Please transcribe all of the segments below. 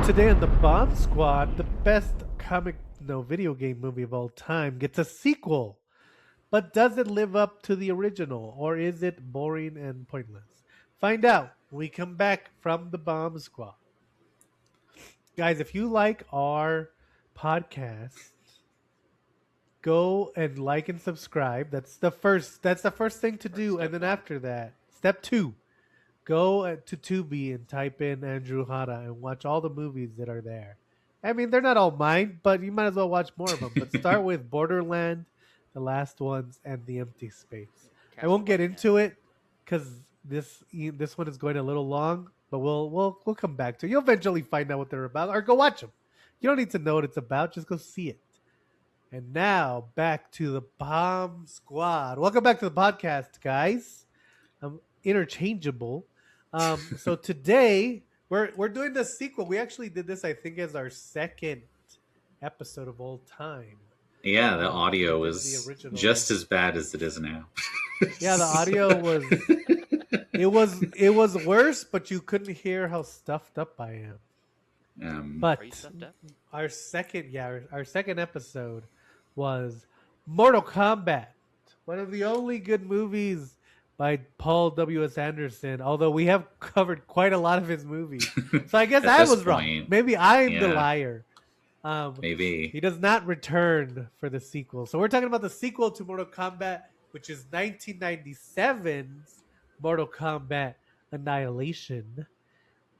Today on the Bomb Squad, the best video game movie of all time gets a sequel. But does it live up to the original, or is it boring and pointless? Find out when we come back from the Bomb Squad. Guys, if you like our podcast, go and like and subscribe. That's the first thing to do. And then after that, step 2, go to Tubi and type in Andrew Hara and watch all the movies that are there. I mean, they're not all mine, but you might as well watch more of them. But start with Borderland, The Last Ones, and The Empty Space. I won't get into it because this one is going a little long, but we'll come back to it. You'll eventually find out what they're about, or go watch them. You don't need to know what it's about; just go see it. And now back to the Bomb Squad. Welcome back to the podcast, guys. I'm interchangeable. So today we're doing the sequel. We actually did this, I think, as our second episode of all time. Yeah, the audio was just as bad as it is now. Yeah, the audio was worse, but you couldn't hear how stuffed up I am. But our second episode was Mortal Kombat, one of the only good movies by Paul W.S. Anderson, although we have covered quite a lot of his movies. So I guess I was wrong. Maybe I'm the liar. Maybe. He does not return for the sequel. So we're talking about the sequel to Mortal Kombat, which is 1997's Mortal Kombat Annihilation.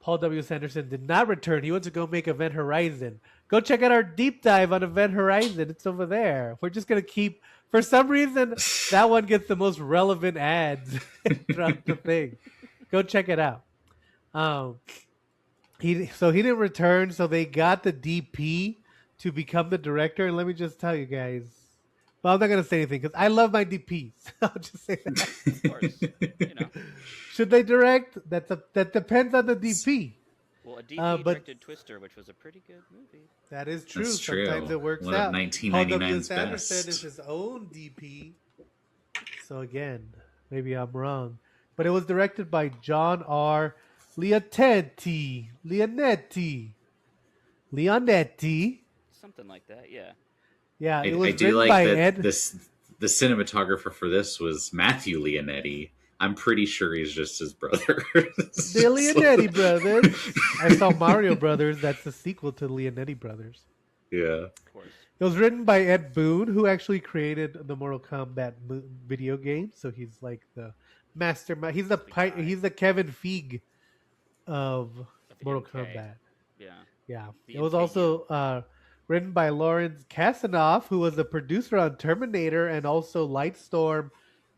Paul W.S. Anderson did not return. He went to go make Event Horizon. Go check out our deep dive on Event Horizon. It's over there. We're just going to keep... For some reason, that one gets the most relevant ads throughout the thing. Go check it out. He didn't return, so they got the DP to become the director. And let me just tell you guys, well, I'm not going to say anything because I love my DPs. I'll just say that. Of course. Should they direct? That depends on the DP. Well, a DP directed Twister, which was a pretty good movie. That is true. That's true. Sometimes it works One out. of 1999's Paul W.S. Anderson best. is his own DP. So again, maybe I'm wrong. But it was directed by John R. Leonetti. Something like that, yeah. Yeah, it I was do written like by that Ed. the cinematographer for this was Matthew Leonetti. I'm pretty sure he's just his brother. The Leonetti brothers. I saw Mario Brothers. That's the sequel to Leonetti Brothers. Yeah. Of course. It was written by Ed Boon, who actually created the Mortal Kombat video game. So he's like the mastermind. He's the Kevin Feige of Mortal Kombat. Yeah. Yeah. It was also written by Lawrence Kasanoff, who was the producer on Terminator and also Lightstorm,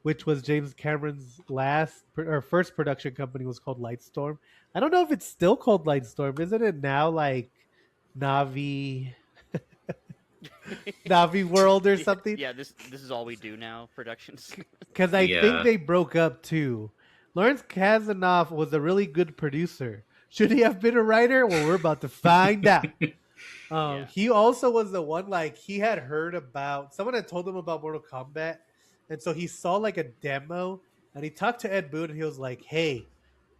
which was James Cameron's first production company, was called Lightstorm. I don't know if it's still called Lightstorm. Isn't it now like Navi World or something? Yeah, this is all we do now, productions. Because I think they broke up too. Lawrence Kasanoff was a really good producer. Should he have been a writer? Well, we're about to find out. He also was the one, he had heard about... Someone had told him about Mortal Kombat, and so he saw like a demo, and he talked to Ed Boon, and he was like, hey,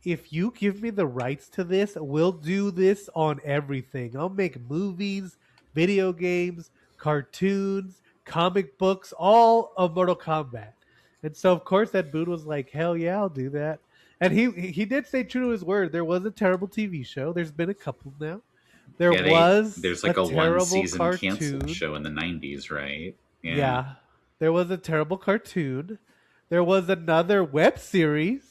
if you give me the rights to this, we'll do this on everything. I'll make movies, video games, cartoons, comic books, all of Mortal Kombat. And so, of course, Ed Boon was like, hell yeah, I'll do that. And he did stay true to his word. There was a terrible TV show. There's been a couple now. There's like a one-season cartoon. canceled show in the 90s, right? Yeah. There was a terrible cartoon. There was another web series.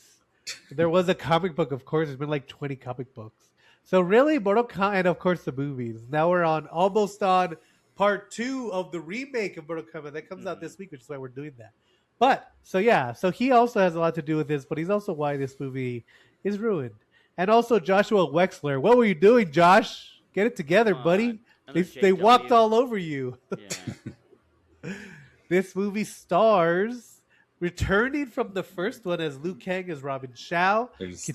There was a comic book, of course. There's been like 20 comic books. So really, Mortal Kombat, and of course the movies. Now we're almost on part 2 of the remake of Mortal Kombat. That comes out this week, which is why we're doing that. But, so he also has a lot to do with this, but he's also why this movie is ruined. And also Joshua Wexler. What were you doing, Josh? Get it together, buddy. They walked all over you. Yeah. This movie stars, returning from the first one as Liu Kang as Robin Shao. There's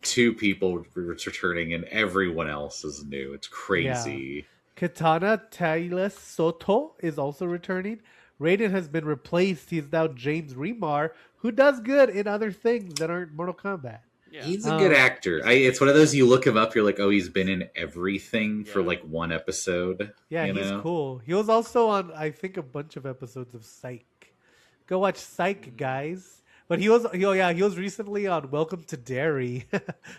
two people returning and everyone else is new. It's crazy. Yeah. Katana Taila Soto is also returning. Raiden has been replaced. He's now James Remar, who does good in other things that aren't Mortal Kombat. Yeah. He's a good actor. It's one of those, you look him up, you're like, oh, he's been in everything for like one episode. Yeah, you he's know? cool. He was also on, I think, a bunch of episodes of Psych. Go watch Psych, guys. But he was recently on Welcome to Derry.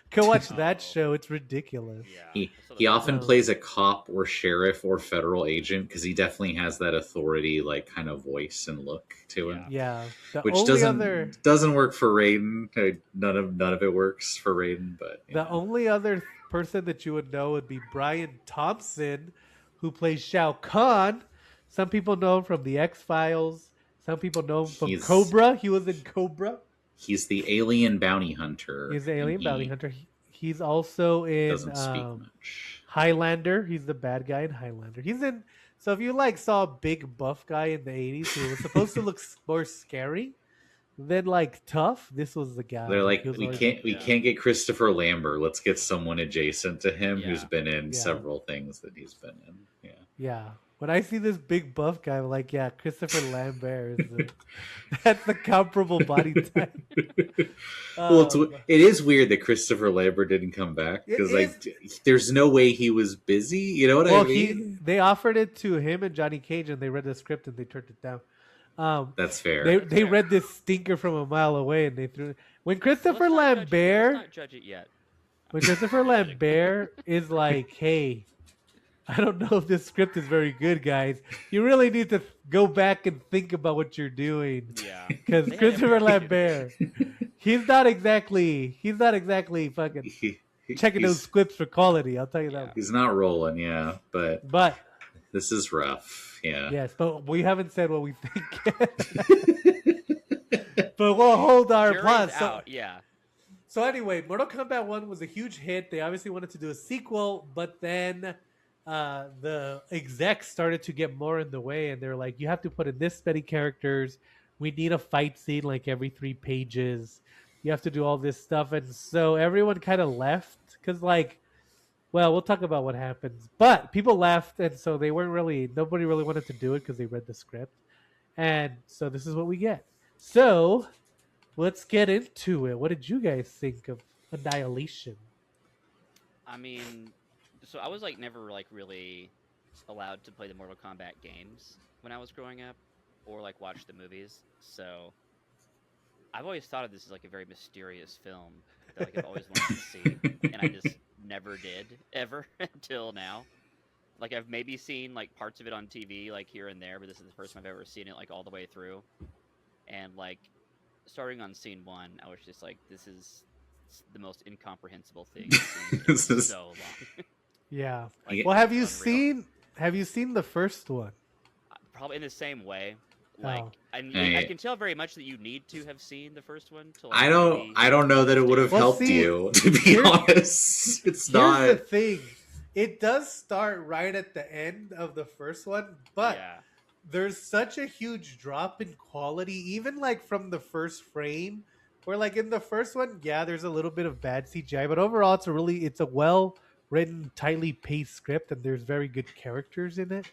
Go watch that show. It's ridiculous. Yeah. He often plays a cop or sheriff or federal agent because he definitely has that authority, like kind of voice and look to him. Yeah. Which doesn't work for Raiden. None of it works for Raiden. But the only other person that you would know would be Brian Thompson, who plays Shao Kahn. Some people know him from the X-Files. Some people know him from Cobra. He was in Cobra. He's the alien bounty hunter. He's the alien bounty hunter. He's also in doesn't speak much. Highlander. He's the bad guy in Highlander. He's in. So if you saw a big buff guy in the 80s who was supposed to look more scary than tough, this was the guy. They're like, we can't get Christopher Lambert. Let's get someone adjacent to him who's been in several things that he's been in. Yeah. Yeah. When I see this big buff guy, I'm like, yeah, Christopher Lambert that's the comparable body type. Well, it is weird that Christopher Lambert didn't come back because there's no way he was busy. You know what I mean? They offered it to him and Johnny Cage, and they read the script and they turned it down. That's fair. They read this stinker from a mile away and they threw it. When Christopher Lambert, let's not judge it yet. When Christopher Lambert is like, hey, I don't know if this script is very good, guys. You really need to go back and think about what you're doing. Yeah. Because Christopher Lambert, he's not exactly fucking checking those scripts for quality. I'll tell you that. He's not rolling, but this is rough. Yeah. Yes, but we haven't said what we think yet. But we'll hold our applause. So anyway, Mortal Kombat 1 was a huge hit. They obviously wanted to do a sequel, but then the execs started to get more in the way, and they're like, you have to put in this many characters. We need a fight scene every 3 pages. You have to do all this stuff. And so everyone kind of left because we'll talk about what happens. But people left, and so nobody really wanted to do it because they read the script. And so this is what we get. So let's get into it. What did you guys think of Annihilation? I mean, so I was never really allowed to play the Mortal Kombat games when I was growing up, or watch the movies. So I've always thought of this as a very mysterious film that I've always wanted to see, and I just never did ever until now. I've maybe seen parts of it on TV here and there, but this is the first time I've ever seen it all the way through. And starting on scene 1, I was just this is the most incomprehensible thing I've seen in so long. Yeah. Well, have you seen the first one? Probably in the same way. I can tell very much that you need to have seen the first one. I don't know that it would have helped you, to be honest. Here's the thing. It does start right at the end of the first one, but there's such a huge drop in quality, even from the first frame, where in the first one, there's a little bit of bad CGI, but overall it's a well written, tightly paced script, and there's very good characters in it.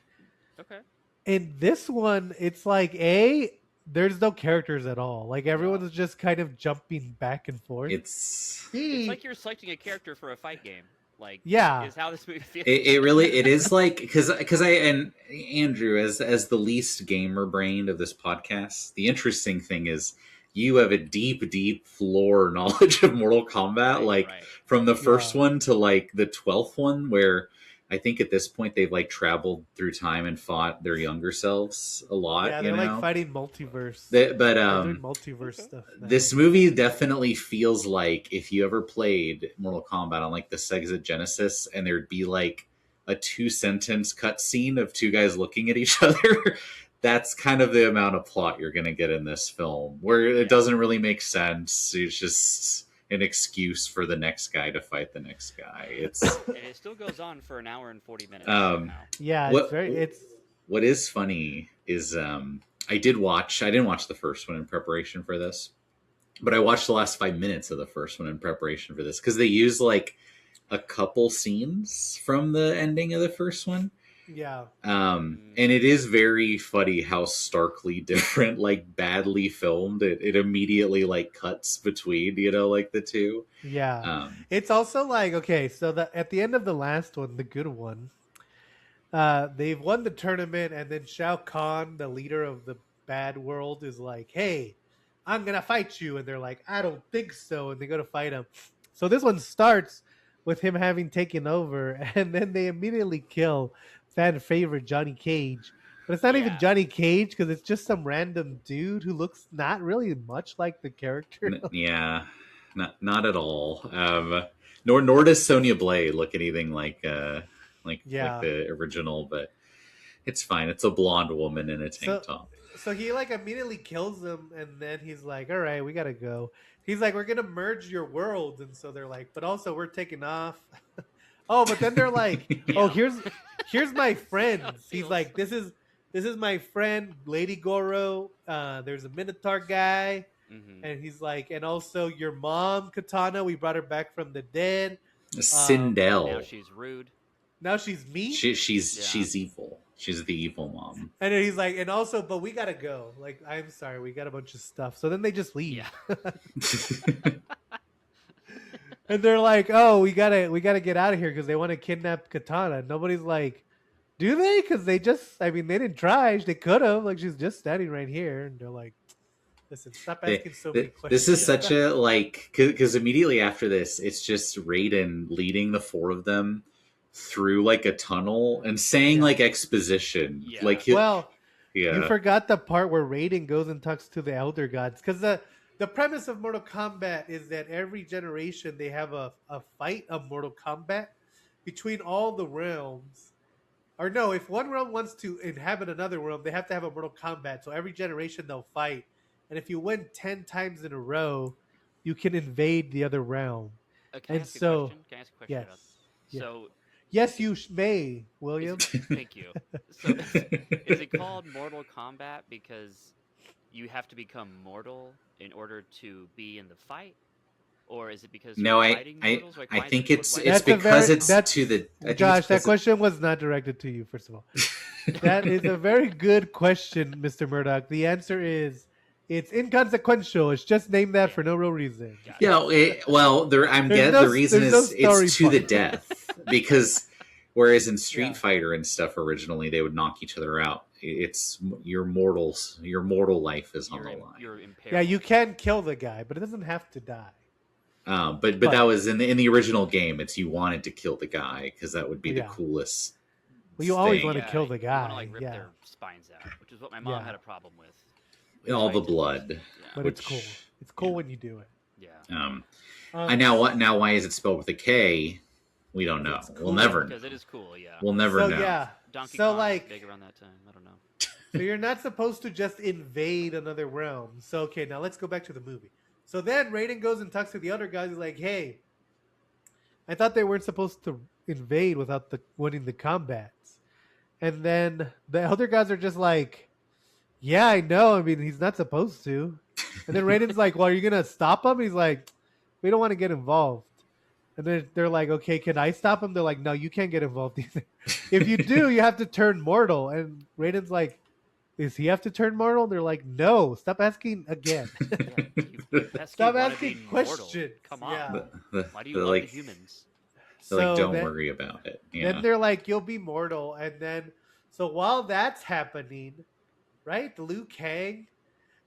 Okay. In this one, it's there's no characters at all. Everyone's just kind of jumping back and forth. It's like you're selecting a character for a fight game. Is how this movie feels. It is because I and Andrew as the least gamer brain of this podcast. The interesting thing is you have a deep lore knowledge of Mortal Kombat, from the first one to the 12th one, where I think at this point they've traveled through time and fought their younger selves a lot. Yeah, they're fighting multiverse. But doing multiverse stuff. This movie definitely feels like if you ever played Mortal Kombat on the Sega Genesis, and there'd be a 2-sentence cutscene of 2 guys looking at each other. That's kind of the amount of plot you're going to get in this film, where it doesn't really make sense. It's just an excuse for the next guy to fight the next guy. And it still goes on for an hour and 40 minutes. Yeah, what is funny is I didn't watch the first one in preparation for this, but I watched the last 5 minutes of the first one in preparation for this because they use a couple scenes from the ending of the first one. Yeah. And it is very funny how starkly different, like badly filmed. It immediately like cuts between, like the two. Yeah. Um, It's also like, okay, so at the end of the last one, the good one, they've won the tournament, and then Shao Kahn, the leader of the bad world, is like, "Hey, I'm gonna fight you," and they're like, "I don't think so," and they go to fight him. So this one starts with him having taken over, and then they immediately kill fan favorite Johnny Cage. But it's not even Yeah. Johnny Cage because it's just some random dude who looks not really much like the character. yeah, not at all. Nor does Sonya Blade look anything like Yeah. the original, but it's fine. It's a blonde woman in a tank So top. so he like immediately kills them, and then he's like, "All right, we gotta go." He's like, "We're gonna merge your worlds," and so they're like, "But also we're taking off." Oh, but then they're like, "Oh, Yeah. here's my That's how it friends." He's feels. like, this is my friend Lady Goro. There's a Minotaur guy, Hmm. and he's like, and also your mom Katana. We brought her back from the dead. And now Sindel. she's rude. Now she's mean. Yeah. She's evil. She's the evil mom. And then he's like, and also, but we gotta go. Like, I'm sorry, we got a bunch of stuff. So then they just Yeah. leave, and they're like, oh, we gotta get out of here because they want to kidnap Katana. Nobody's like, do they? Because they just, I mean, they didn't try. They could have. Like, she's just standing right here, and they're like, listen, stop asking so many This questions. is Yeah. such a like because immediately after this, it's just Raiden leading the four of them through like a tunnel and saying Yeah. like exposition. Yeah. Like Well, you yeah, forgot the part where Raiden goes and talks to the Elder Gods because the premise of Mortal Kombat is that every generation they have a fight of Mortal Kombat between all the realms. Or no, if one realm wants to inhabit another realm, they have to have a Mortal Kombat. So every generation they'll fight, and if you win 10 times in a row, you can invade the other realm. Can I And ask a so, question? Can I ask a question yes, about? yeah, So, yes, it, you may, is William. thank you. So, is it called Mortal Kombat because you have to become mortal in order to be in the fight, or is it because you're no, fighting mortals? Like, I why is it? think it's Why is it it's That's a called because very Mortal it's Kombat? to that's the. I think it's Josh. That because it, question was not directed to you. First of all, that is a very good question, Mister Murdoch. The answer is it's inconsequential. It's just named that Okay, for no real reason. gotcha. well, the reason There's no is it's story to the part. death because whereas in Street Yeah. Fighter and stuff originally they would knock each other out. It's your mortal life is on the line. You're in Yeah, you peril. can kill the guy, but it doesn't have to die. But that But was in the original game. It's you wanted to kill the guy because that would be the yeah, coolest well, you always want thing. to Yeah, kill the you want to like guy. rip Yeah, their spines out, which is what my mom yeah, had a problem with. All the Fighting things. blood, Yeah, but it's cool. which It's cool yeah. when you do it. yeah. I Um, now what now why is it spelled with a K? We don't know. it's We'll cool. never Because it know. is cool. Yeah. We'll never So know. yeah, Donkey so Kong was like, big around that time. I don't know. so you're not supposed to just invade another realm. So okay, now let's go back to the movie. So then Raiden goes and talks to the other guys. He's like, "Hey, I thought they weren't supposed to invade without the winning the combats." And then the elder gods are just like, "Yeah, I know. I mean, he's not supposed to." And then Raiden's like, "Well, are you gonna stop him?" He's like, "We don't want to get involved." And then they're like, "Okay, can I stop him?" They're like, "No, you can't get involved either. If you do, you have to turn mortal." And Raiden's like, "Does he have to turn mortal?" They're like, "No, stop asking again. Yeah, you pesky Stop wannabe asking mortal. questions." Come on. Yeah. Why do you They're love the like humans? So don't then, worry about it. then Yeah. they're like, "You'll be mortal." And then, so while that's happening, right, Liu Kang,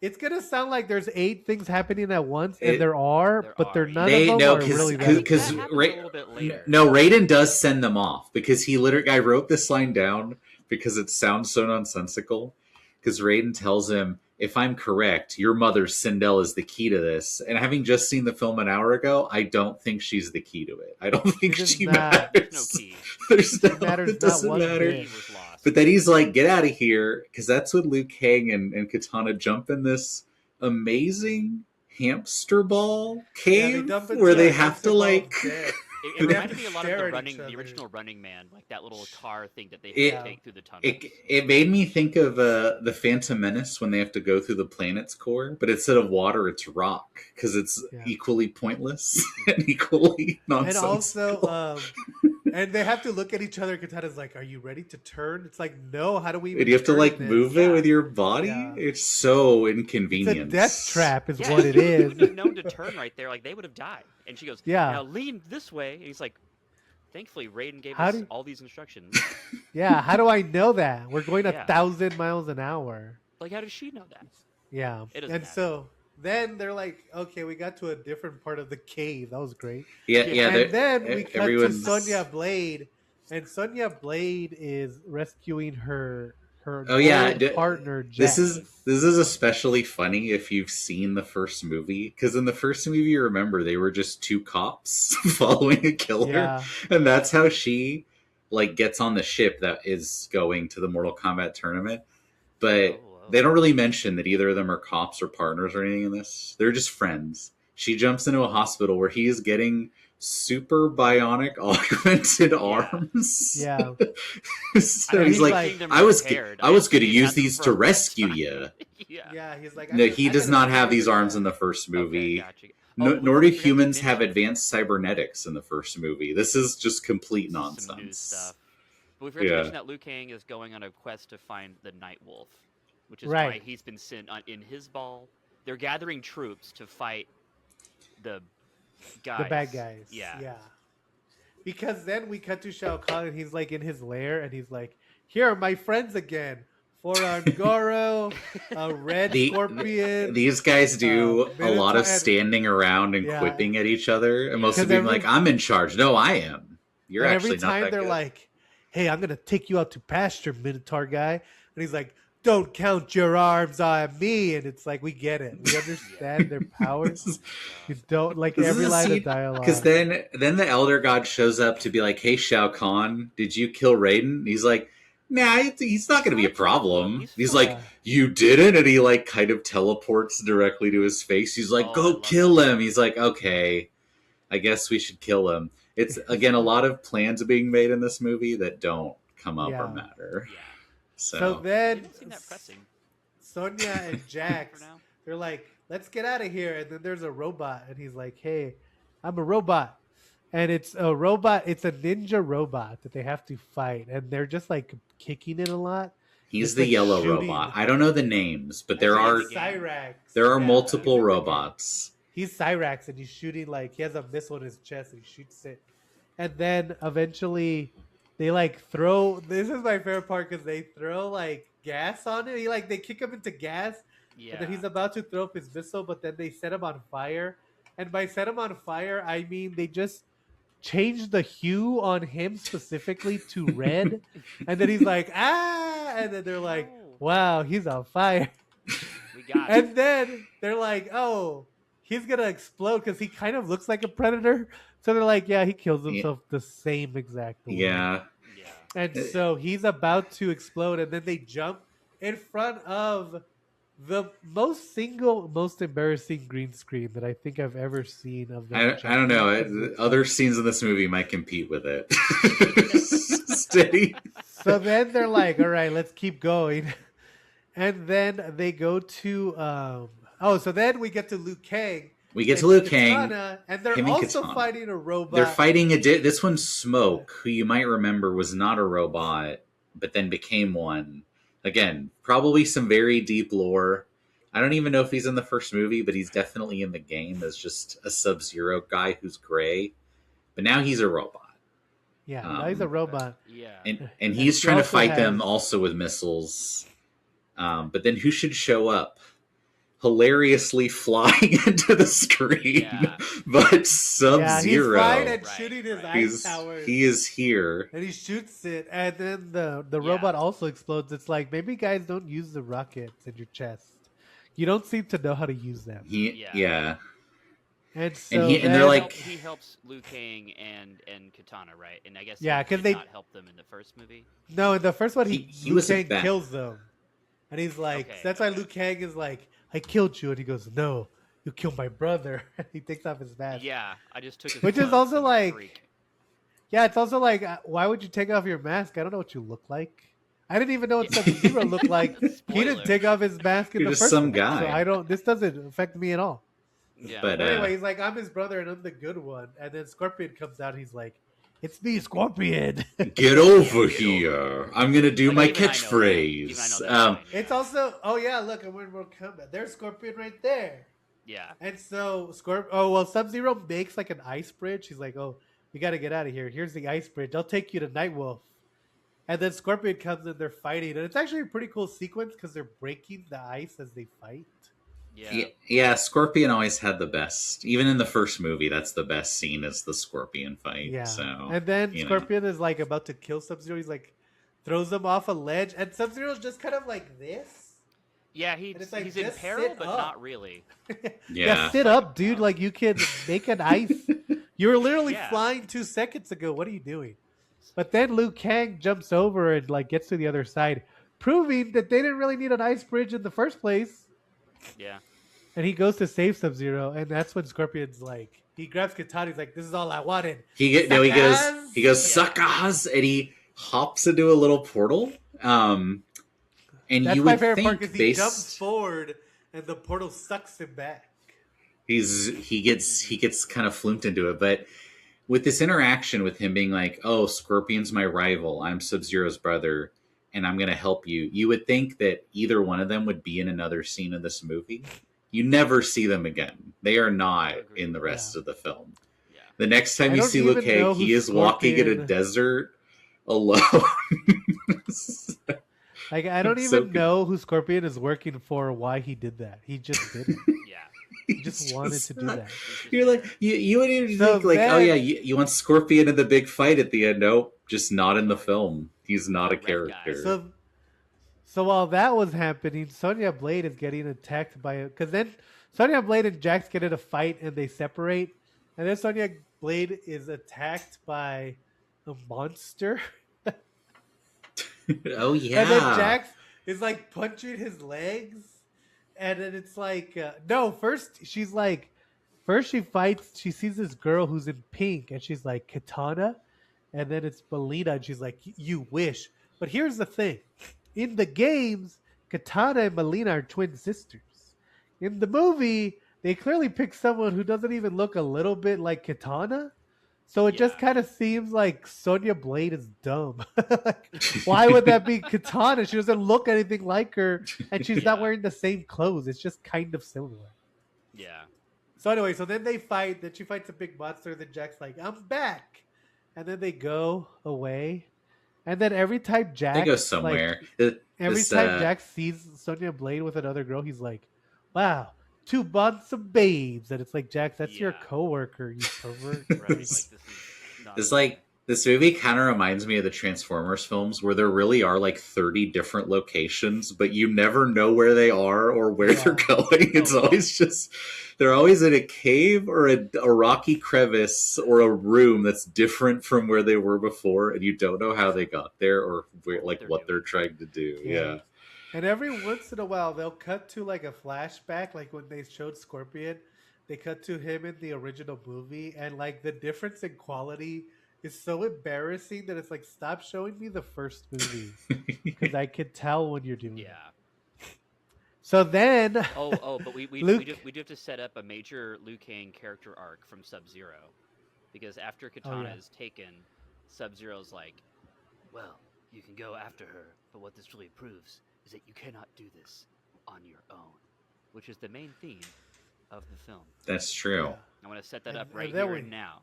it's gonna sound like there's 8 things happening at once, and It, there are, There but are, none of they them no are really I that think that important. happens a little bit later. no Raiden does send them off because he literally I wrote this line down because it sounds so nonsensical. Because Raiden tells him, if I'm correct, your mother Sindel is the key to this. And having just seen the film an hour ago, I don't think she's the key to it. I don't think does she not. There's no matters. key. There's no, It matters it not doesn't one matter. Key bit. was lost. But then he's like, get out of here. Because that's when Liu Kang and Katana jump in this amazing hamster ball Yeah, they cave dump into where they a have to hamster ball like of death. It They have reminded to me a lot of stare the at running, each the other. original Running Man, like that little car thing that they it have to Yeah. take through the tunnels. it made me think of the Phantom Menace when they have to go through the planet's core, but instead of water, it's rock because it's Yeah. equally pointless and equally And also, nonsensical. And they have to look at each other. Katana's like, "Are you ready to turn?" It's like, "No. How do we And even you have to turn like this?" move it with your body. Yeah. It's so It's a death inconvenience. trap, is Yeah, what it he is. wouldn't have known to turn right there. Like they would have died. And she goes, Yeah. "Now lean this way." And he's like, "Thankfully, Raiden gave How us do? all these instructions." Yeah. How do I know that we're going Yeah. 1,000 miles an hour? Like, how does she know that? Yeah. It doesn't And matter. so then they're like, "Okay, we got to a different part of the cave. That was great." Yeah, Yeah. yeah. And then we cut to Everyone's Sonya Blade, and Sonya Blade is rescuing her Oh yeah, old partner this Jax. is especially funny if you've seen the first movie, because in the first movie, you remember they were just two cops following a killer, Yeah. and that's how she like gets on the ship that is going to the Mortal Kombat tournament. But Oh. they don't really mention that either of them are cops or partners or anything in this. They're just friends. She jumps into a hospital where he is getting super bionic augmented arms. Yeah. So I he's he's like, like- them I was repaired. I was assume going to he use had them these for to a long rescue time. you. Yeah. Yeah, he's like, No, he does not have these arms in the first movie. Okay, gotcha. No, we nor do forgot to humans have mention advanced cybernetics in the first movie. This is just complete some new nonsense. stuff. But we forgot to mention that Liu Kang is going on a quest to find the Night Wolf, which is why Right. he's been sent on, in his ball. They're gathering troops to fight the guys. the bad guys. Yeah. Yeah. Because then we cut to Shao Kahn, and he's like in his lair, and he's like, "Here are my friends again. Forearm Goro, a red scorpion." These guys do a lot of Minotaur and- standing around and Yeah. quipping at each other, and mostly 'Cause being every- like, "I'm in charge." No, I am. You're and actually every time not that they're good. like, "Hey, I'm gonna take you out to pasture, Minotaur guy," and he's like, "Don't count your arms on me." And it's like, we get it, we understand their powers. You don't like This is every a line scene- of dialogue. Because then the Elder God shows up to be like, "Hey, Shao Kahn, did you kill Raiden?" And he's like, "Nah, he's not going to be a problem." He's like, fine. "You didn't?" And he like kind of teleports directly to his face. He's like, Oh, I "Go love kill that. him." He's like, "Okay, I guess we should kill him." It's again a lot of plans being made in this movie that don't come up or Yeah. matter. Yeah. So So It then didn't seem that pressing Sonya and for Jax, now. they're like, "Let's get out of here." And then there's a robot, and he's like, "Hey, I'm a robot." And it's a robot, it's a ninja robot that they have to fight. And they're just like kicking it a lot. he's It's the like yellow shooting. robot. I don't know the names, but I there think are it's Cyrax. there are Yeah, multiple he's in the game. robots. He's Cyrax, and he's shooting like he has a missile in his chest, and he shoots it. And then eventually, they like throw. This is my favorite part because they throw like gas on it. They kick him into gas, Yeah. and then he's about to throw up his missile, but then they set him on fire. And by set him on fire, I mean they just changed the hue on him specifically to red, and then he's like, "Ah!" And then they're like, No. "Wow, he's on fire." We got it. And then they're like, "Oh, he's gonna explode because he kind of looks like a predator." So they're like, "Yeah, he kills himself the same exact way." Yeah. Yeah. And so he's about to explode, and then they jump in front of the most embarrassing green screen that I think I've ever seen of them. I don't know. Other scenes in this movie might compete with it. Steady. So then they're like, "All right, let's keep going," and then they go to so then we get to Liu Kang. We get to and Liu Kang. Katana, and they're him and also Katana. fighting a robot. They're fighting this one's Smoke, who you might remember was not a robot, but then became one. Again, probably some very deep lore. I don't even know if he's in the first movie, but he's definitely in the game as just a Sub-Zero guy who's gray. But now he's a robot. Yeah, now he's a robot. Yeah. And he's He trying to also fight has- them also with missiles. But then who should show up? Hilariously flying into the screen, Yeah. but Sub-Zero. he's flying and Right, shooting his right. ice towers. He is here. And he shoots it, and then the Yeah. robot also explodes. It's like, maybe guys don't use the rockets in your chest. You don't seem to know how to use them. Yeah. And so and they're like- he helps Liu Kang and Katana, right? And I guess Yeah, he 'cause did they- not help them in the first movie. no, in the first one, He Liu was a Kang bat. kills them, and he's like, Okay, that's why okay. Liu Kang is like, "I killed you," and he goes, "No, you killed my brother." He takes off his mask. Yeah, I just took his Which is gloves also and a like- freak. Yeah, it's also like, why would you take off your mask? I don't know what you look like. I didn't even know what Sub-Zero looked like. He didn't Spoiler. take off his mask in You're the just first some one, guy. So I don't. This doesn't affect me at all. Yeah. But But anyway, he's like, "I'm his brother and I'm the good one." And then Scorpion comes out. He's like, It's me, Scorpion. Get over here! I'm gonna do Like, my even I know that. Even I know catchphrase. that line, It's yeah. also, oh yeah, look, I'm wearing Mortal Kombat. There's Scorpion right there. Yeah. And so oh well, Sub-Zero makes like an ice bridge. He's like, oh, we got to get out of here. Here's the ice bridge. I'll take you to Nightwolf. And then Scorpion comes and they're fighting, and it's actually a pretty cool sequence because they're breaking the ice as they fight. Yeah. Yeah, Scorpion always had the best. Even in the first movie, that's the best scene is the Scorpion fight. Yeah. So, And then you know. Scorpion is like about to kill Sub-Zero. He's like throws him off a ledge, and Sub-Zero's just kind of like this. Yeah, And it's like, he's in just peril, sit but up. not really. Yeah. Sit up, dude. Like you can make an ice. You were literally Yeah. flying 2 seconds ago. What are you doing? But then Liu Kang jumps over and like gets to the other side, proving that they didn't really need an ice bridge in the first place. Yeah. And he goes to save Sub-Zero, and that's when Scorpion's like, he grabs Katana. He's like, "This is all I wanted." He Suckers! goes Yeah. suckers, and he hops into a little portal. And That's you my would favorite part think because he jumps forward, and the portal sucks him back. he gets kind of flunked into it, but with this interaction with him being like, "Oh, Scorpion's my rival. I'm Sub-Zero's brother, and I'm going to help you." You would think that either one of them would be in another scene of this movie. You never see them again. They are not Agreed. in the rest of the film. Yeah. The next time I you don't see Liu even know Kang, he who is walking in a Scorpion- desert alone. Like I don't It's so even good. know who Scorpion is working for. Or why he did that? He just did it. Yeah. He just wanted to do not- that. He's just You're like you would even So think like, then- oh yeah, you want Scorpion in the big fight at the end? Nope, just not in the film. He's not a Red guy. character. So while that was happening, Sonya Blade is getting attacked by it because then Sonya Blade and Jax get in a fight and they separate, and then Sonya Blade is attacked by a monster. Oh yeah. And then Jax is like punching his legs. And then it's like, no, first she fights, she sees this girl who's in pink and she's like, Katana. And then it's Melina and she's like, you wish. But here's the thing. In the games, Katana and Melina are twin sisters. In the movie, they clearly pick someone who doesn't even look a little bit like Katana. So it just Yeah. kind of seems like Sonya Blade is dumb. Like, why would that be Katana? She doesn't look anything like her, and she's not Yeah. wearing the same clothes. It's just kind of similar. Yeah. So anyway, so then they fight. Then she fights a big monster. Then Jack's like, "I'm back," and then they go away. And then every time Jack They go somewhere. every time Jack sees Sonya Blade with another girl, he's like, "Wow, 2 months of babes," and it's like, Jack, that's your Yeah. coworker, you pervert. Right. Like this is not. It's like this movie kind of reminds me of the Transformers films where there really are like 30 different locations, but you never know where they are or where Yeah. they're going. It's Oh, yeah. always just they're always in a cave or a rocky crevice or a room that's different from where they were before, and you don't know how they got there or where, like what they're trying to do. Yeah. And every once in a while, they'll cut to like a flashback, like when they showed Scorpion, they cut to him in the original movie, and like the difference in quality is so embarrassing that it's like, stop showing me the first movie because I can tell when you're doing it. Yeah. So then, But we Luke- do have to set up a major Liu Kang character arc from Sub-Zero, because after Katana yeah. is taken, Sub-Zero's like, well, you can go after her, but what this really proves is that you cannot do this on your own, which is the main theme of the film. That's true. Yeah. I want to set that And- up and right then here we- and now.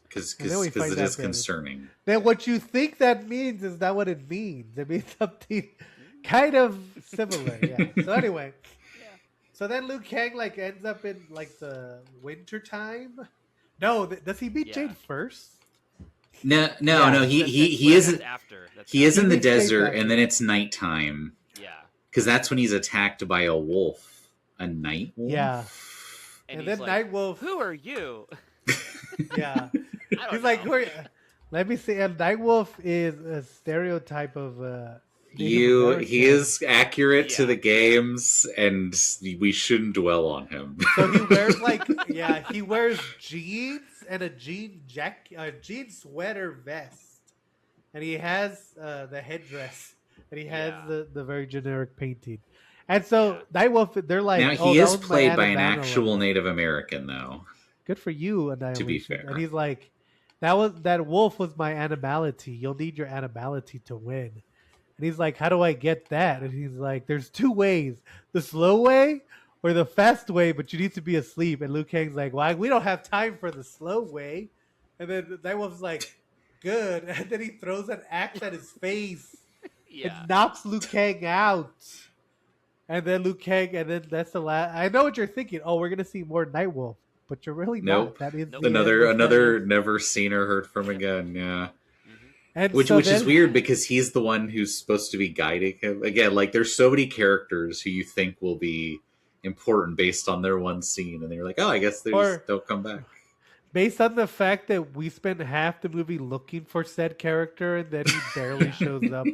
Because And then we find it out is that- concerning. then what you think that means is not what it means. It means something kind of similar. Yeah. So anyway, Yeah. so then Liu Kang like ends up in like the winter time. No, does he beat Yeah. Jade first? No. Yeah, He That's isn't. after. That's He is after. in the He did say desert, that. and then it's nighttime. Yeah. Because that's when he's attacked by a wolf. A night wolf? Yeah. And, And he's then like, Nightwolf. who are you? Yeah. I don't He's like, know. who are you? Let me see. And Nightwolf is a stereotype of Native He American. is accurate to Yeah. the games, and we shouldn't dwell on him. So he wears he wears jeans and a jean sweater vest, and he has the headdress, and he has Yeah. the very generic painting. And so Nightwolf, they're like, Now oh, he that is was my played by an Adam Banner actual level. Native American, though. Good for you, Annihilation. fair. And he's like, that wolf was my animality. You'll need your animality to win. And he's like, how do I get that? Yeah. And he's like, there's two ways, the slow way or the fast way, but you need to be asleep. And Liu Kang's like, well, we don't have time for the slow way. And then that wolf's like, good. And then he throws an axe at his face and Yeah. knocks Liu Kang out. And then Liu Kang, and then that's the last. I know what you're thinking. Oh, we're gonna see more Nightwolf, but you're really Nope. not. That is Nope. the end Another of another Nightwolf. never seen or heard from Yep. again. Yeah. Hmm. And Which so which is then, weird because he's the one who's supposed to be guiding him. Again, like there's so many characters who you think will be important based on their one scene, and they're like, oh, I guess they Or- just don't come back. based on the fact that we spent half the movie looking for said character, and then he barely shows up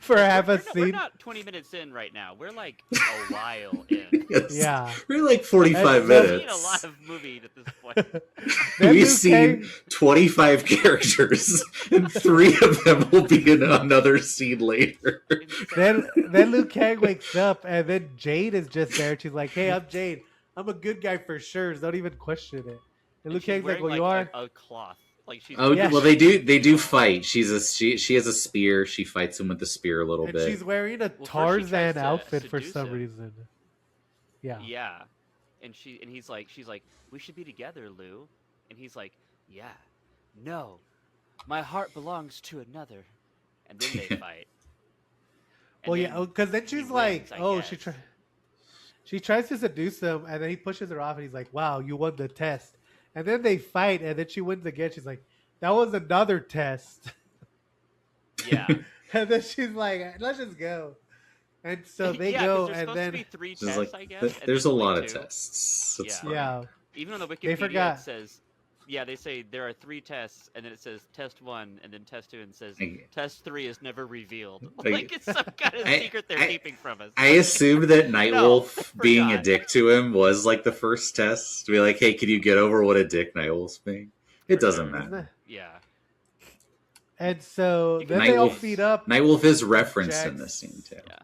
for half a We're scene. not 20 minutes in right now. We're like a while in. Yes. Yeah. We're like 45 And so- We've seen minutes. a lot of movie at this point. Then We've Liu seen Kang- 25 characters, and 3 of them will be in another scene later. then Liu Kang wakes up, and then Jade is just there. She's like, "Hey, I'm Jade. I'm a good guy for sure. Don't even question it." And Liu she's Kang's like, wearing, "Well, you are." a cloth. Like she's Oh Yeah. well, they do fight. She has a spear. She fights him with the spear a little And bit. she's wearing a Well, first she Tarzan tries to outfit for seduce some him. reason. Yeah. Yeah. And she's like, we should be together, Lou. And he's like, yeah. No. My heart belongs to another. And then they fight. And Well, yeah, then because then he she's wins, like, I "Oh, guess. she tries to seduce him, and then he pushes her off, and he's like, "Wow, you won the test." And then they fight, and then she wins again. She's like, "That was another test." Yeah. And then she's like, "Let's just go." And so they yeah, 'cause go, there's and supposed to then be 3 There's tests, like I guess. and there's a only lot of 2. tests. It's Yeah. fine. yeah, Even on the They Wikipedia forgot. it says, yeah, they say there are 3 tests, and then it says test 1, and then test 2, and says I- test 3 is never revealed. I- Like it's some kind of I- secret they're I- keeping from us. I assume that Nightwolf I being a forgot. dick to him was like the first test. To be like, hey, can you get over what a dick Nightwolf's being? It For doesn't sure. matter. Yeah. and so You then can- they all Nightwolf, meet up. Nightwolf is referenced in Jax- this scene too. Yeah.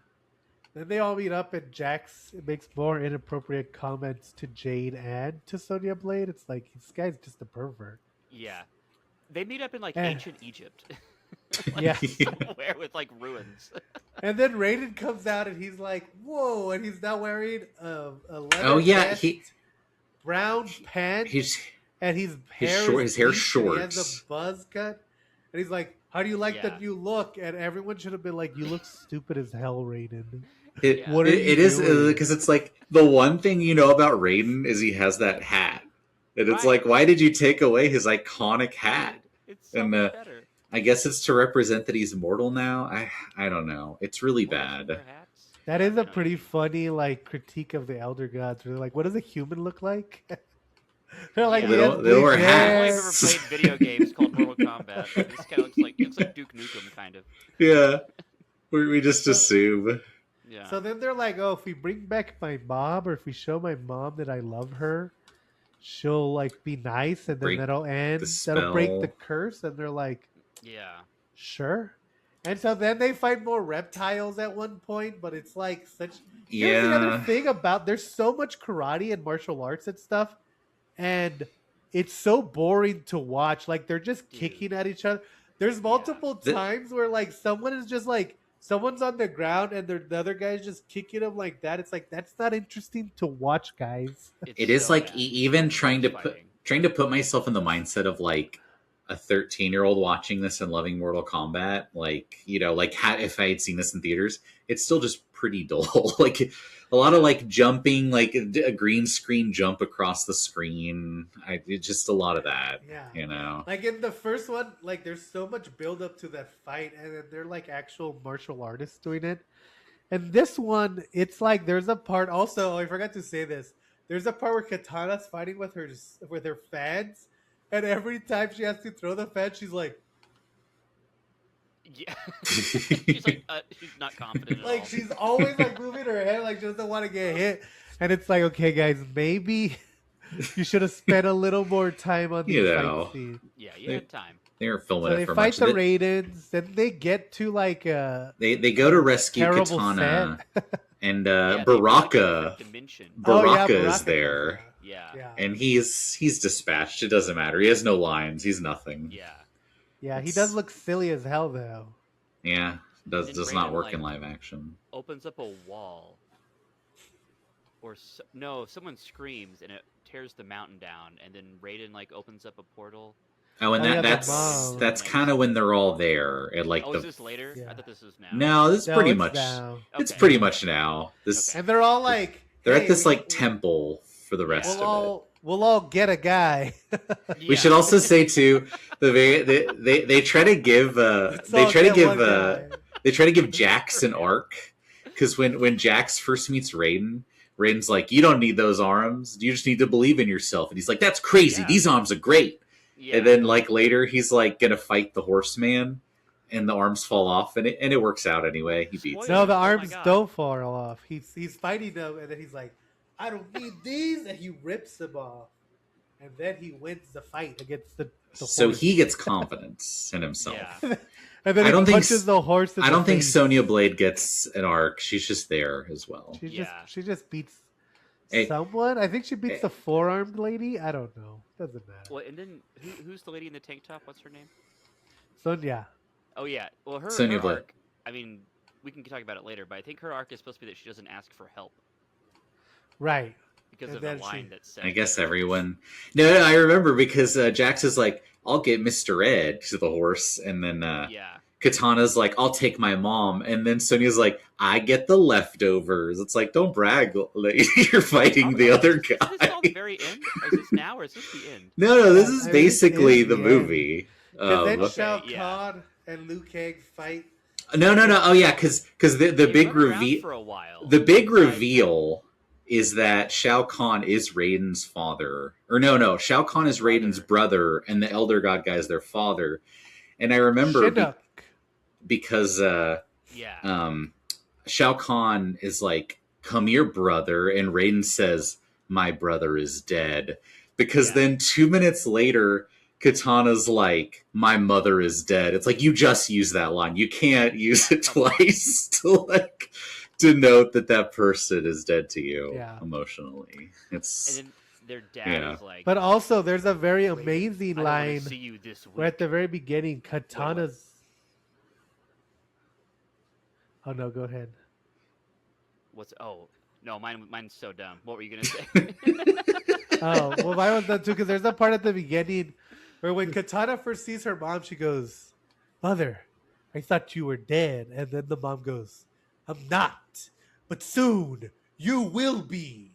Then they all meet up, and Jax makes more inappropriate comments to Jade and to Sonya Blade. It's like this guy's just a pervert. Yeah. They meet up in like Eh. ancient Egypt. Like, Yeah. somewhere with like ruins. And then Raiden comes out, and he's like, "Whoa!" And he's now wearing a leather Oh yeah, vest, he brown pants, he's and his hair short- is his hair's bleached, and he has short. a buzz cut, and he's like, "How do you like the Yeah. new look?" And everyone should have been like, "You look stupid as hell, Raiden." it, Yeah. What are you it is doing? because it's like the one thing you know about Raiden is he has that hat, and it's Right. like, why did you take away his iconic hat? It's so And, much better. I guess it's to represent that he's mortal now. I don't know. It's really More bad. silver hats. That is I a know pretty you mean. funny like critique of the Elder Gods. Where they're like, "What does a human look like?" They're like, Yeah. "He They has don't- they don't wear bleached I've hair." only ever hats. played video games called Mortal Kombat. And this kind of looks like Duke Nukem, kind of. Yeah, we just So- assume. Yeah. So then they're like, "Oh, if we bring back my mom, or if we show my mom that I love her, she'll like be nice, and then Break that'll end. the That'll break the spell." curse." And they're like, yeah. "Sure." And so then they fight more reptiles at one point, but it's like such. Here's the other Yeah, thing about there's so much karate and martial arts and stuff, and it's so boring to watch. Like they're just Dude. kicking at each other. There's multiple The- times where like someone is just like someone's on the ground and the other guy's just kicking them like that. It's like that's not interesting to watch, guys. It's it is so like bad. even trying to Fighting. put myself in the mindset of like a 13-year-old watching this and loving Mortal Kombat. Like like if I had seen this in theaters, it's still just pretty dull. Like a lot of like jumping, like a green screen jump across the screen. It's just a lot of that. Yeah. Like in the first one, like there's so much build up to that fight, and then they're like actual martial artists doing it. And this one, it's like there's a part. Also, I forgot to say this. There's a part where Katana's fighting with her fans, and every time she has to throw the fan, she's like, Yeah. she's like, she's not confident at all. like she's always like moving her head, like she doesn't want to get hit. And it's like, okay, guys, maybe you should have spent a little more time on the fight scene. Yeah, you had time. They're filming So it they for fight much the of it. Raidens, then they get to like They go to rescue terrible Katana, set. and Yeah, they were like in a different Baraka dimension. Oh yeah, Baraka is Baraka there, Yeah, Yeah, and he's dispatched. It doesn't matter. He has no lines. He's nothing. yeah. yeah. He does It's look silly as hell though. yeah, And then does not Raiden work like in live action. opens up a wall, or no, someone screams and it tears the mountain down, and then Raiden like opens up a portal. Oh, and Oh yeah, the Into mom. the that's kind next. of when they're all there at like Oh, is the. this later? I Yeah. thought this was now. No, this is No, pretty it's much. now. It's Okay. pretty much now. This Okay. And they're all like, they're "Hey, at this like temple for the rest Yeah. of it. we'll all get a guy." We should also say too they try to give Let's all get one guy. they try to give Jax an arc because when Jax first meets Raiden's like, you don't need those arms, you just need to believe in yourself, and he's like, that's crazy, Yeah. these arms are great. Yeah. And then like later he's like gonna fight the horseman and the arms fall off and it works out anyway. He beats Spoiler. No, him. the Oh my arms God. don't fall off. He's fighting them, and then he's like, "I don't need these," and he rips them off, and then he wins the fight against the So horse. he gets confidence in himself. Yeah. And then I he don't think punches s- the horse. In I the don't think face. Sonya Blade gets an arc. She's just there as well. Yeah. She just beats Hey. someone. I think she beats Hey. the four-armed lady. I don't know. Doesn't matter. Well, and then who's the lady in the tank top? What's her name? Sonya. Oh yeah. Well, Sonya her Blade. arc. I mean, we can talk about it later, but I think her arc is supposed to be that she doesn't ask for help Right. because And of the then line she- that said. I guess there. everyone. No, I remember because Jax is like, "I'll get Mr. Ed" to the horse, and then Yeah. Katana's like, "I'll take my mom," and then Sonya's like, "I get the leftovers." It's like, don't brag, like, you're fighting the other Is this all guy. the very end? Or is this now, or is this the end? No, this is I mean, basically it's the the movie. Because then Of- Shao Okay, yeah. Kahn and Liu Kang fight. no. Oh yeah, because the They big run around reveal. for a while. The big Inside- reveal is that Shao Kahn is Raiden's father. Or no, Shao Kahn is Raiden's brother, and the Elder God guy is their father. And I remember Shinnok. because Yeah. Shao Kahn is like, "Come here, brother," and Raiden says, "My brother is dead." Because Yeah. then 2 minutes later, Katana's like, "My mother is dead." It's like, you just use that line. You can't use it twice to like denote that person is dead to you Yeah. emotionally. It's And then their dad Yeah. is like, But also, there's a very "Raiden, amazing I don't wanna line see you this week. where at the very beginning, Katana's. Oh no, go ahead. What's no, mine's so dumb. What were you gonna say? Oh, well, mine was done too, because there's a part at the beginning where when Katana first sees her mom, she goes, "Mother, I thought you were dead." And then the mom goes, "I'm not, but soon you will be."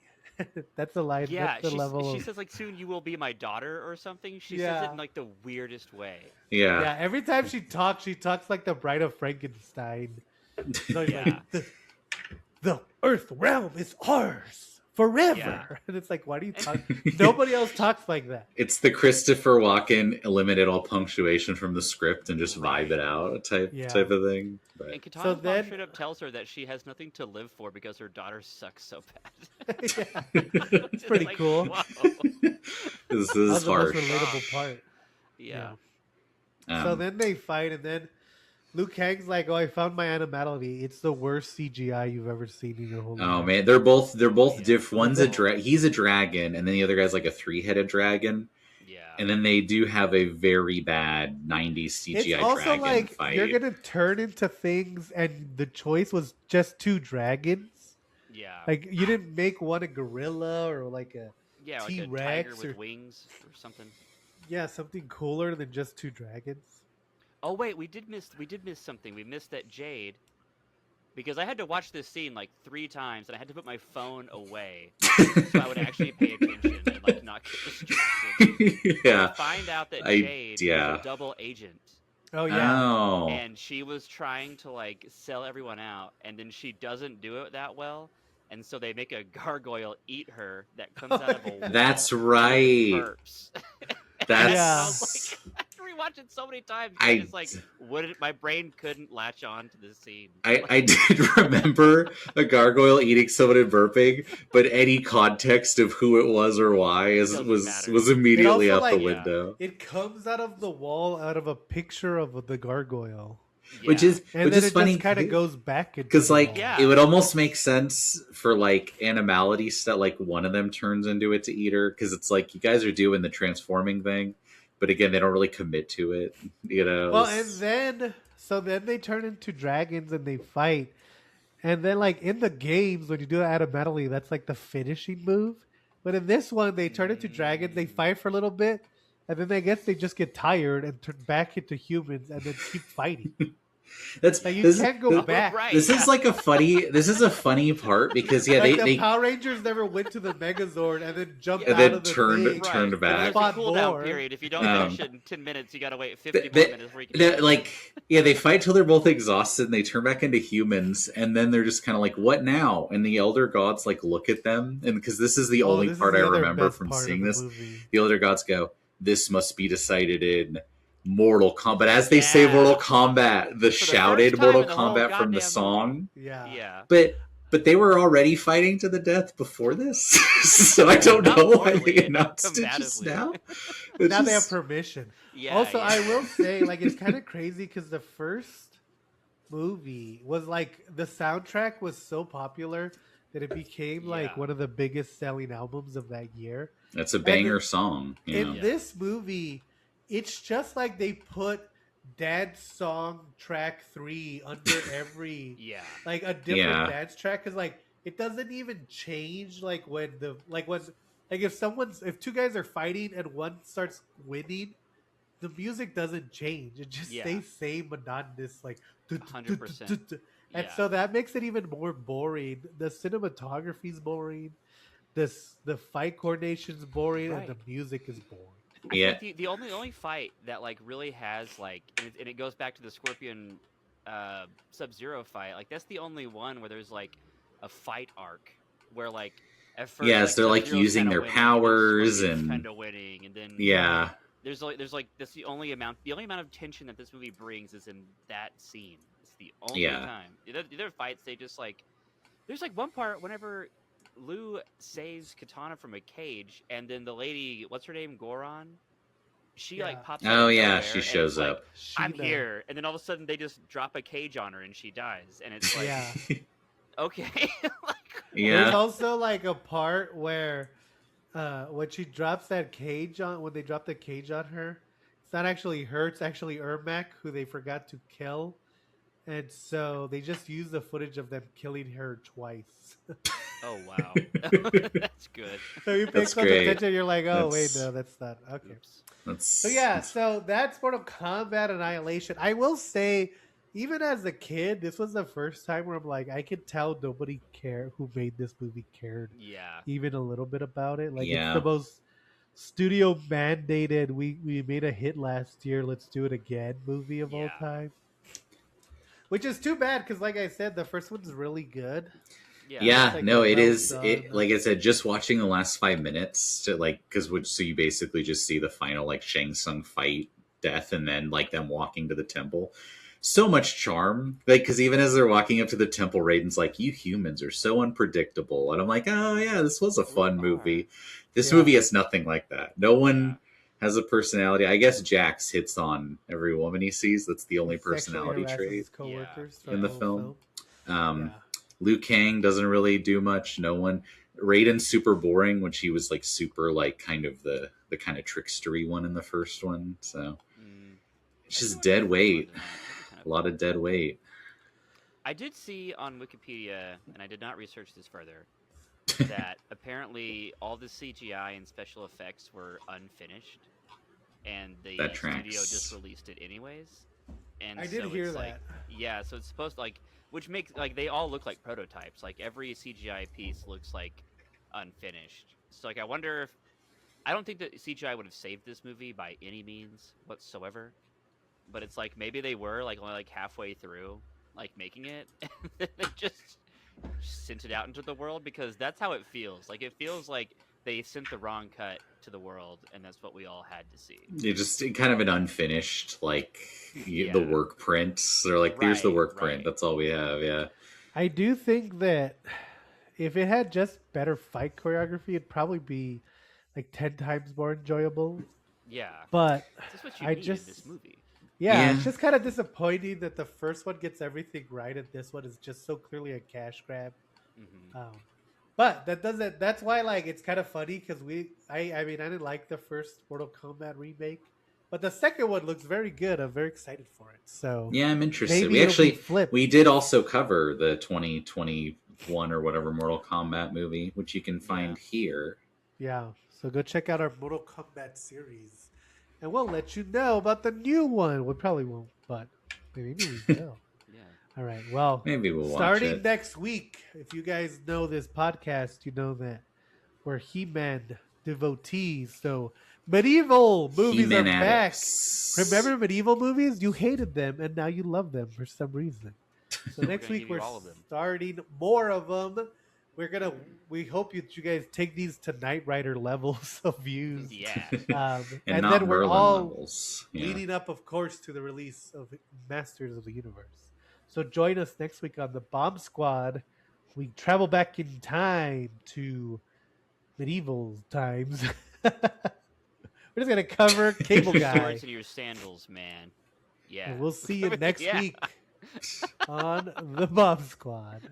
That's the line. Yeah, That's the level she of... says like, "Soon you will be my daughter" or something. She says Yeah. it in like the weirdest way. yeah. Yeah, every time she talks like the Bride of Frankenstein. So it's like, Yeah. the Earth realm is ours forever. Yeah. And it's like, why do you talk? Nobody else talks like that. It's the Christopher Walken eliminate all punctuation from the script and just vibe it out type Yeah. of thing. But And Katana's mom then- straight up tells her that she has nothing to live for because her daughter sucks so bad. Yeah. It's pretty like, cool. Whoa. this That was is the most harsh. relatable part. Yeah. So then they fight, and then Liu Kang's like, "Oh, I found my animality. It's the worst CGI you've ever seen in your whole life." Oh man, they're both Yeah. different. One's he's a dragon, and then the other guy's like a 3-headed dragon. Yeah. And then they do have a very bad 90s CGI It's also dragon like fight. you're gonna turn into things, and the choice was just two dragons. Yeah. Like you didn't make one a gorilla or like a Yeah, like a T-Rex tiger with or- wings or something. something cooler than just two dragons. Oh wait, we did miss something. We missed that Jade, because I had to watch this scene like 3 times, and I had to put my phone away so I would actually pay attention and like not get distracted. yeah. I find out that I- Jade yeah. is a double agent, Oh yeah, Oh. and she was trying to like sell everyone out, and then she doesn't do it that well, and so they make a gargoyle eat her that comes out of a wall. That's and right. burps. That's Yeah. I was like, after we watched it so many times, I- it's like, my brain couldn't latch on to the scene. I did remember a gargoyle eating someone and burping, but any context of who it was or why Doesn't matter. was immediately It also, out the like, window. it comes out of the wall, out of a picture of the gargoyle. which Yeah. is And which then is it just funny kind of goes back into because the like wall. it Yeah. would almost make sense for like animality stuff, like one of them turns into it to eater, because it's like you guys are doing the transforming thing, but again they don't really commit to it, you know. Well, and then so then they turn into dragons and they fight. And then like in the games when you do it automatically, that's like the finishing move. But in this one, they turn into dragons, they Mm. fight for a little bit, and then I guess they just get tired and turn back into humans and then keep fighting. That's Like you this can't go this, Oh, back. right. this Yeah. is like a funny this is a funny part because yeah Like they the they Power Rangers never went to the Megazord and then jumped and Yeah. out then of the thing Right. turned And then and back. there's a fought cooldown more. period. If you don't Um, finish it in 10 minutes, you gotta wait 50 they, more they, minutes before you can finish like it. yeah they fight till they're both exhausted and they turn back into humans and then they're just kind of like what now, and the elder gods like look at them, and because this is the Oh, only this is part I the other remember best from part of seeing the this, movie. the elder gods go, this must be decided in Mortal Kombat. As they say Mortal Yeah. Kombat, the For the first shouted time Mortal in the whole Kombat from the goddamn movie. song. Yeah. Yeah. But they were already fighting to the death before this, so I don't Not know why mortally, they not announced it just combatively. now. It's Now they have just permission. Yeah, Also, yeah. I will say, like, it's kind of crazy because the first movie was like the soundtrack was so popular that it became like Yeah. one of the biggest selling albums of that year. it's a And banger song, you know. in Yeah. this movie, it's just like they put dance song track 3 under every Yeah. like a different Yeah, dance track because like it doesn't even change like when like if two guys are fighting and one starts winning, the music doesn't change. It just Yeah. stays same monotonous, like du- du- du- du- 100%. du- du. And Yeah. so that makes it even more boring. The cinematography is boring. The fight coordination is boring, and the Right. music is boring. I feel yeah, like the only fight that like really has like and it goes back to the Scorpion Sub-Zero fight. Like that's the only one where there's like a fight arc where like at first yes, like they're like Sub-Zero's using kind of their winning and then powers Scorpion's and kind of winning and then Yeah. yeah, there's like that's the only amount of tension that this movie brings is in that scene. It's the only yeah, time. The other fights they just like there's like one part whenever Lou saves Katana from a cage and then the lady, what's her name, Goron, she like Yeah, pops out oh of yeah, she nowhere and is shows like, up. I'm Sheena. here, and then all of a sudden they just drop a cage on her and she dies, and it's like, Yeah. okay, like There's Yeah, also like a part where when she drops that cage on when they drop the cage on her, it's not actually her, it's actually Ermac who they forgot to kill. And so they just use the footage of them killing her twice. oh wow, that's good. So you pay that's close great. attention, you're like, oh wait, That's no, that's not okay. Oops. So that's, yeah, that's so that's Mortal Kombat Annihilation. I will say, even as a kid, this was the first time where I'm like, I could tell nobody cared who made this movie cared Yeah, even a little bit about it. Like it's the yeah. most studio mandated. We made a hit last year. Let's do it again. Movie of all yeah, time, which is too bad because, like I said, the first one's really good. yeah, It's Yeah, like a no, it well is. done. It like I said, just watching the last 5 minutes to like because so you basically just see the final like Shang Tsung fight, death, and then like them walking to the temple. So much charm, like because even as they're walking up to the temple, Raiden's like, "You humans are so unpredictable," and I'm like, "Oh yeah, this was a we fun are. movie." This Yeah. movie has nothing like that. No Yeah, one has a personality. I guess Jax hits on every woman he sees. That's the only He sexually personality harasses trait his coworkers yeah, in throughout the the whole film. film. Um, Yeah. Liu Kang doesn't really do much. No one. Raiden's super boring when she was like super like kind of the kind of trickstery one in the first one. So mm, it's I do just wonder dead if this one's weight. in that. That'd be kind A of lot fun. of dead weight. I did see on Wikipedia, and I did not research this further, that apparently all the CGI and special effects were unfinished, and That the studio just tracks. released it anyways. And I did so hear it's like, that. yeah, so it's supposed to like, which makes like they all look like prototypes. Like every CGI piece looks like unfinished. So like, I wonder if I don't think that CGI would have saved this movie by any means whatsoever. But it's like maybe they were like only like halfway through like making it, and then they just sent it out into the world because that's how it feels. Like it feels like they sent the wrong cut to the world, and that's what we all had to see. You just kind of an unfinished like the Yeah. work print. They're like, here's the Right. work print. Right. That's all we have. Yeah. I do think that if it had just better fight choreography, it'd probably be like 10 times more enjoyable. Yeah. But That's what you I need in this just movie. Yeah, it's Yeah, just kind of disappointing that the first one gets everything right and this one is just so clearly a cash grab. Hmm. Um, but that doesn't. That's why like it's kind of funny because I mean, I didn't like the first Mortal Kombat remake, but the second one looks very good. I'm very excited for it. So yeah, I'm interested. maybe We it'll be actually flipped. we did also cover the 2021 or whatever Mortal Kombat movie, which you can Yeah. find here. Yeah. So go check out our Mortal Kombat series, and we'll let you know about the new one. We probably won't, but maybe we will. Yeah. All right. Well, Maybe we'll watch starting it. next week, if you guys know this podcast, you know that we're He-Man devotees. So medieval movies are He-Man back. addicts. Remember medieval movies? You hated them and now you love them for some reason. So We're next gonna week give you we're all of them. starting more of them. We hope you guys take these to Knight Rider levels of views. Yeah. And And not then we're Merlin all levels. Yeah. leading up, of course, to the release of Masters of the Universe. So join us next week on the Bomb Squad. We travel back in time to medieval times. We're just gonna cover Cable Put your swords Guy, in your sandals, man. and Yeah. we'll see you next Yeah. week on the Bomb Squad.